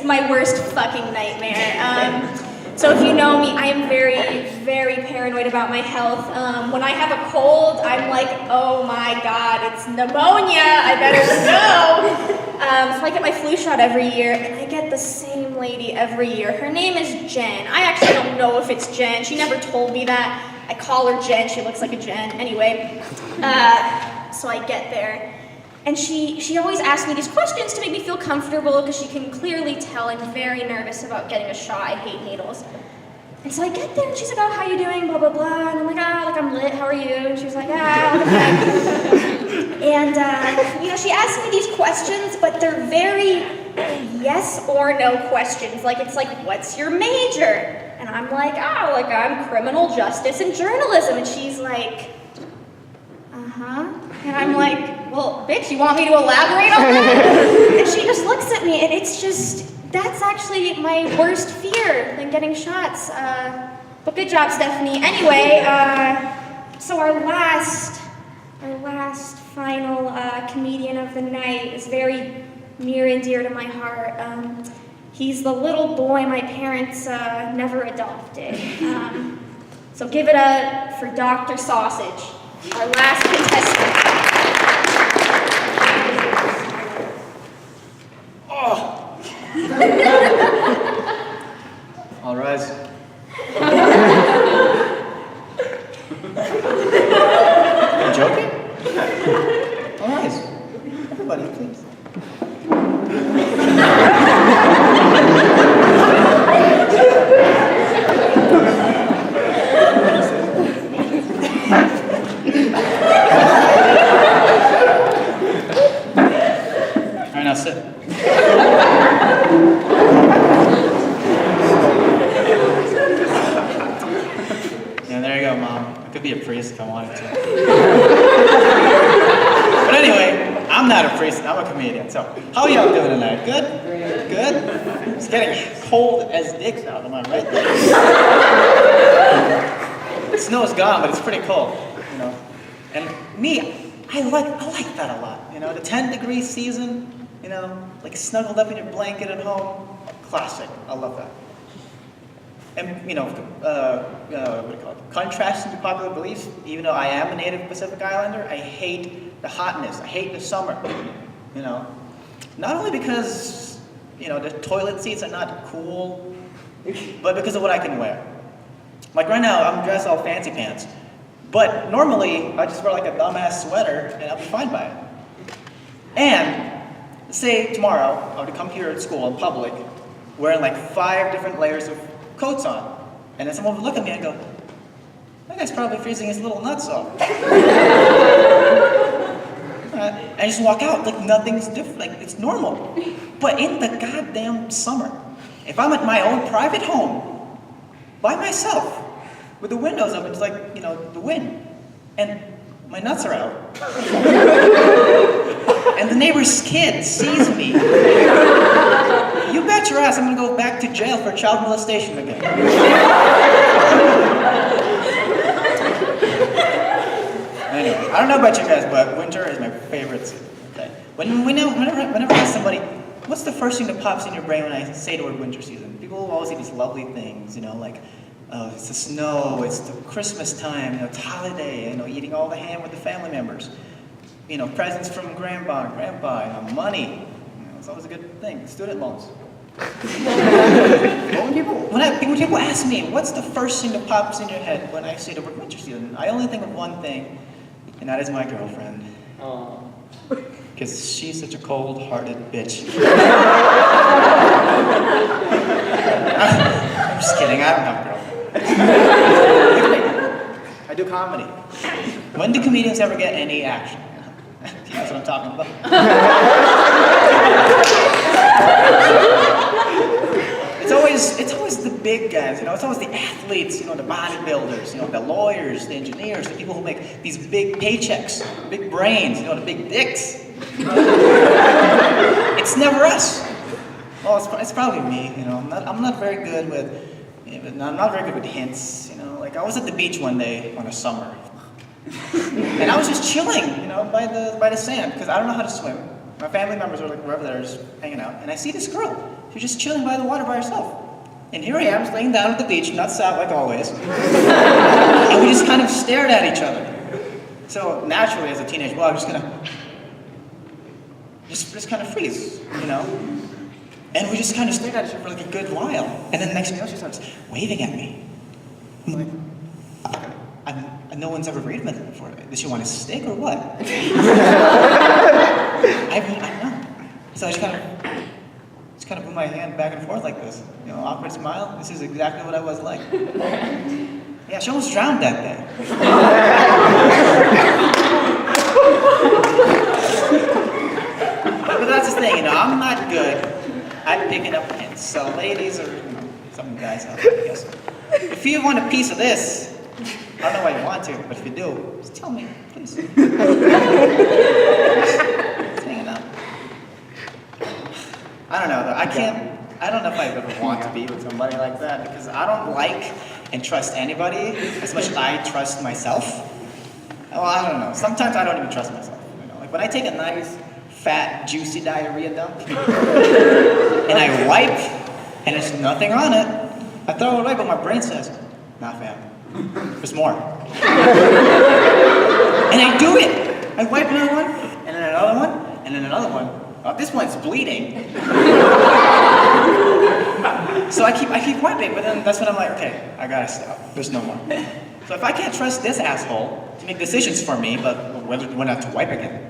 my worst fucking nightmare. So if you know me, I am very, very paranoid about my health. When I have a cold, I'm like, oh my god, it's pneumonia, I better go. So I get my flu shot every year, and I get the same lady every year. Her name is Jen. I actually don't know if it's Jen. She never told me that. I call her Jen, she looks like a Jen. Anyway, so I get there. And she always asks me these questions to make me feel comfortable because she can clearly tell I'm very nervous about getting a shot. I hate needles. And so I get there and she's like, oh, how you doing, blah, blah, blah. And I'm like, like I'm lit, how are you? And she's like, And, she asks me these questions, but they're very yes or no questions. It's like, what's your major? And I'm like, I'm criminal justice and journalism. And she's like, uh-huh. And I'm like, well, bitch, you want me to elaborate on that? And she just looks at me, and it's just, that's actually my worst fear than getting shots. But good job, Stephanie. Anyway, so our last final comedian of the night is very near and dear to my heart. He's the little boy my parents never adopted. So give it up for Dr. Sausage, our last contestant. All rise. You joking? All rise. Everybody, please. All right, now sit. Be a priest if I wanted to. But anyway, I'm not a priest, I'm a comedian. So, how are y'all doing tonight? Good? Good? It's getting cold as dicks out, am I right? The snow's gone, but it's pretty cold, And me, I like that a lot, The 10-degree season, snuggled up in your blanket at home. Classic. I love that. And, what do you call it? Contrasting to popular beliefs, even though I am a native Pacific Islander, I hate the hotness. I hate the summer, Not only because, the toilet seats are not cool, but because of what I can wear. Like right now, I'm dressed all fancy pants. But normally, I just wear like a dumbass sweater, and I'll be fine by it. And, say tomorrow, I were to come here at school in public, wearing like 5 different layers of coats on. And then someone would look at me and go, that guy's probably freezing his little nuts off. And I just walk out like nothing's different, like it's normal. But in the goddamn summer, if I'm at my own private home, by myself, with the windows open, it's like, the wind, and my nuts are out. And the neighbor's kid sees me. You bet your ass I'm gonna go back to jail for child molestation again. Anyway, I don't know about you guys, but winter is my favorite season. Okay? Whenever I ask somebody, what's the first thing that pops in your brain when I say the word winter season? People will always say these lovely things, like, oh, it's the snow, it's the Christmas time, it's holiday, eating all the ham with the family members. Presents from grandpa and grandpa, money. It's always a good thing. Student loans. When people ask me, what's the first thing that pops in your head when I say the word winter season, I only think of one thing, and that is my girlfriend. Because she's such a cold-hearted bitch. I'm just kidding, I don't have a girlfriend. I do comedy. When do comedians ever get any action? That's what I'm talking about. It's always the big guys, It's always the athletes, the bodybuilders, the lawyers, the engineers, the people who make these big paychecks, big brains, the big dicks. It's never us. Well, it's probably me, I'm not very good with, I'm not very good with hints, Like I was at the beach one day on a summer. And I was just chilling, by the sand, because I don't know how to swim. My family members are like wherever they're just hanging out. And I see this girl. You're just chilling by the water by yourself. And here I am, just laying down at the beach, nuts out like always. And we just kind of stared at each other. So naturally, as a teenage boy, I'm just gonna just kind of freeze, you know? And we just kind of stared at each other for like a good while. And then the next thing you know, she starts waving at me. I'm like, no one's ever waved at me before. Does she want a stick or what? I don't know. So I just kind of put my hand back and forth like this. You know, awkward smile. This is exactly what I was like. Yeah, she almost drowned that day. But that's the thing, you know, I'm not good at picking up hints. So ladies, or you know, some guys out there, I guess. If you want a piece of this, I don't know why you want to, but if you do, just tell me, please. Just hanging out. I don't know, though. I don't know if I ever want to be with somebody like that, because I don't like and trust anybody as much as I trust myself. Well, I don't know. Sometimes I don't even trust myself. You know? Like when I take a nice, fat, juicy diarrhea dump, and I wipe, and there's nothing on it, I throw it away, but my brain says, nah, fam, there's more. And I do it. I wipe another one, and then another one, and then another one. Oh, this one's bleeding. So I keep wiping, but then that's when I'm like, okay, I gotta stop. There's no more. So if I can't trust this asshole to make decisions for me, but whether when not to wipe again,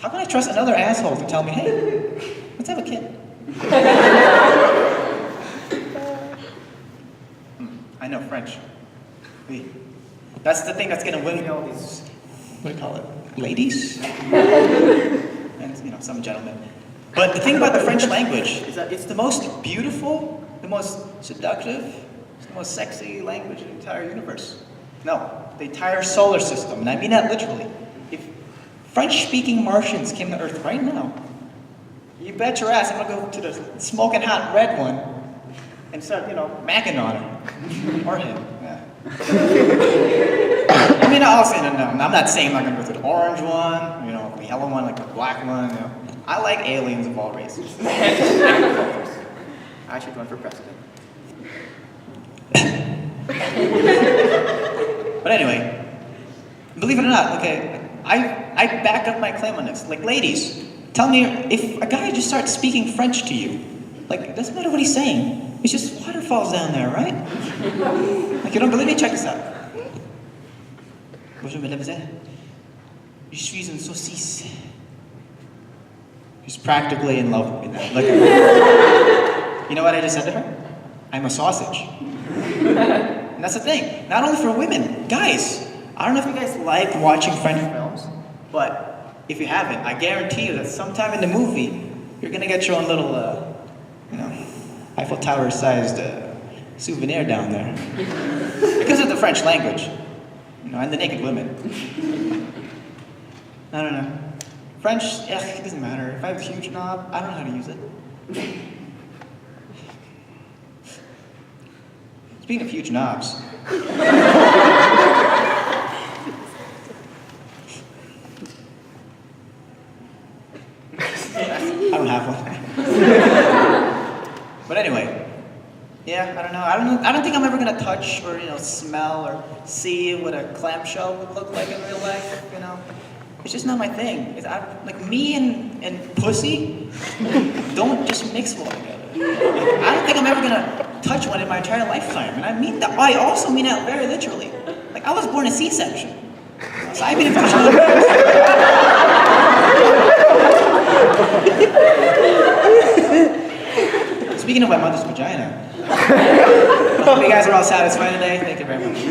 how can I trust another asshole to tell me, hey, let's have a kid? I know French. Oui. That's the thing that's gonna win me all these, what do you call it, ladies? And you know, some gentlemen. But the thing about the French language is that it's the most beautiful, the most seductive, it's the most sexy language in the entire universe. No, the entire solar system, and I mean that literally. If French-speaking Martians came to Earth right now, you bet your ass I'm gonna go to the smoking hot red one and start, you know, macking on her. Or him, yeah. I mean, I'll say no, I'm not saying I'm gonna go to the orange one, you know, the yellow one, like the black one, you know. I like aliens of all races. I should run for president. But anyway, believe it or not, okay, I back up my claim on this. Like, ladies, tell me if a guy just starts speaking French to you, like, it doesn't matter what he's saying. It's just waterfalls down there, right? Like, you don't believe me? Check this out. Bonjour, mademoiselle. Je suis une saucisse. She's practically in love with that. Look at her. You know what I just said to her? I'm a sausage. And that's the thing. Not only for women, guys. I don't know if you guys like watching French films, but if you haven't, I guarantee you that sometime in the movie, you're gonna get your own little, you know, Eiffel Tower-sized souvenir down there. Because of the French language, you know, and the naked women. I don't know. French, it doesn't matter. If I have a huge knob, I don't know how to use it. Speaking of huge knobs. I don't have one. But anyway, yeah, I don't know. I don't think I'm ever gonna touch or, you know, smell or see what a clamshell would look like in real life, you know. It's just not my thing. Like me and pussy don't just mix well together. Like, I don't think I'm ever gonna touch one in my entire lifetime, and I mean that. I also mean that very literally. Like I was born a C-section, so I've been touching other. Speaking of my mother's vagina, I hope you guys are all satisfied today. Thank you very much.